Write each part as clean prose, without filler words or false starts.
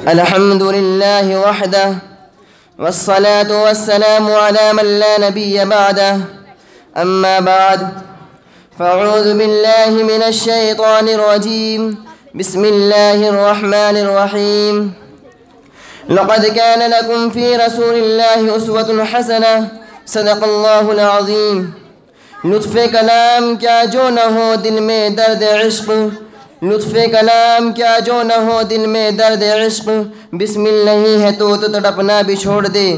الحمد لله وحده والصلاة والسلام على من لا نبي بعده أما بعد فأعوذ بالله من الشيطان الرجيم بسم الله الرحمن الرحيم لقد كان لكم في رسول الله أسوة حسنة صدق الله العظيم لطف کلام کیا جو نہ ہو دل میں درد عشق لطف کلام کیا جو نہ ہو دل میں درد عشق بسم اللہ ہے تو تڑپنا بھی چھوڑ دے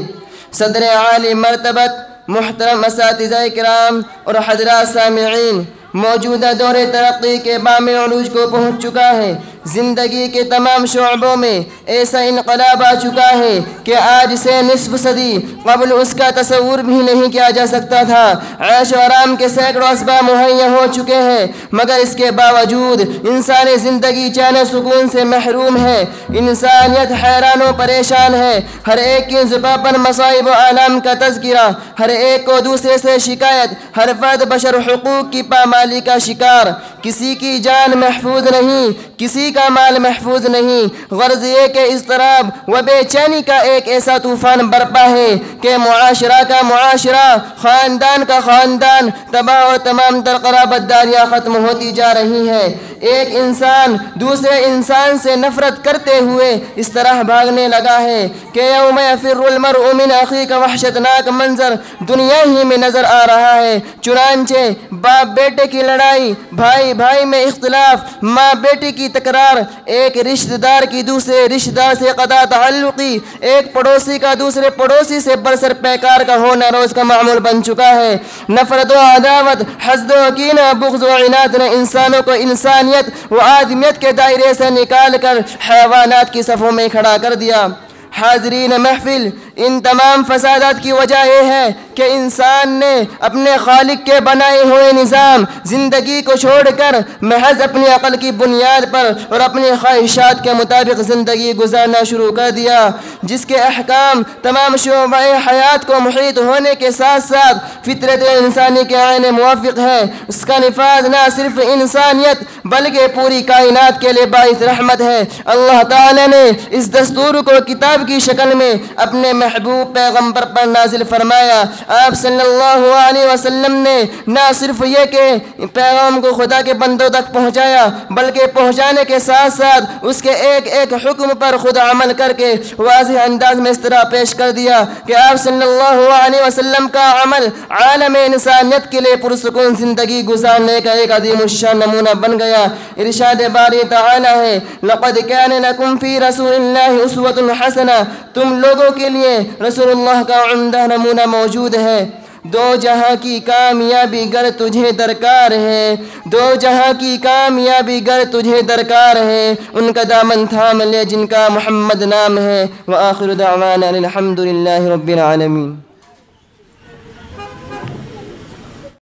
صدر عالی مرتبت محترم اساتذہ کرام اور حضرات سامعین موجودہ دور ترقی کے بام عروج کو پہنچ چکا ہے زندگی کے تمام شعبوں میں ایسا انقلاب آ چکا ہے کہ آج سے نصف صدی قبل اس کا تصور بھی نہیں کیا جا سکتا تھا عیش و آرام کے سینکڑوں اسباب مہیا ہو چکے ہیں مگر اس کے باوجود انسانی زندگی چین و سکون سے محروم ہے انسانیت حیران و پریشان ہے ہر ایک کی زبان پر مصائب و آلام کا تذکرہ ہر ایک کو دوسرے سے شکایت ہر فرد بشر حقوق کی پامالی کا شکار کسی کی جان محفوظ نہیں کسی کا مال محفوظ نہیں غرض یہ کہ اضطراب و بے چینی کا ایک ایسا طوفان برپا ہے کہ معاشرہ کا معاشرہ خاندان کا خاندان تباہ اور تمام تر قرابت داریاں ختم ہوتی جا رہی ہیں ایک انسان دوسرے انسان سے نفرت کرتے ہوئے اس طرح بھاگنے لگا ہے کہ یوم یفر المرء من اخیہ کا وحشتناک منظر دنیا ہی میں نظر آ رہا ہے چنانچہ باپ بیٹے کی لڑائی بھائی بھائی میں اختلاف ماں بیٹی کی تکرار ایک رشتہ دار کی دوسرے رشتہ دار سے قطع تعلقی ایک پڑوسی کا دوسرے پڑوسی سے برسر پیکار کا ہونا روز کا معمول بن چکا ہے نفرت و عداوت حسد و کینہ بغض و عناد نے انسانوں کو انسانیت و آدمیت کے دائرے سے نکال کر حیوانات کی صفوں میں کھڑا کر دیا حاضرین محفل ان تمام فسادات کی وجہ یہ ہے کہ انسان نے اپنے خالق کے بنائے ہوئے نظام زندگی کو چھوڑ کر محض اپنی عقل کی بنیاد پر اور اپنی خواہشات کے مطابق زندگی گزارنا شروع کر دیا جس کے احکام تمام شعبہ حیات کو محیط ہونے کے ساتھ ساتھ فطرت انسانی کے عین موافق ہے اس کا نفاذ نہ صرف انسانیت بلکہ پوری کائنات کے لیے باعث رحمت ہے اللہ تعالی نے اس دستور کو کتاب کی شکل میں اپنے محبوب پیغمبر پر نازل فرمایا آپ صلی اللہ علیہ وسلم نے نہ صرف یہ کہ پیغام کو خدا کے بندوں تک پہنچایا بلکہ پہنچانے کے ساتھ ساتھ اس کے ایک ایک حکم پر خود عمل کر کے واضح انداز میں اس طرح پیش کر دیا کہ آپ صلی اللہ علیہ وسلم کا عمل عالم انسانیت کے لیے پرسکون زندگی گزارنے کا ایک عظیم الشان نمونہ بن گیا ارشاد باری تعالی ہے لقد كان لكم في رسول الله اسوة حسنہ تم لوگوں کے لیے رسول اللہ کا عمدہ نمونہ موجود ہے دو جہاں کی کامیابی گر تجھے درکار ہے دو جہاں کی کامیابی گر تجھے درکار ہے ان کا دامن تھام لے جن کا محمد نام ہے وآخر دعوانا الحمد للہ رب العالمین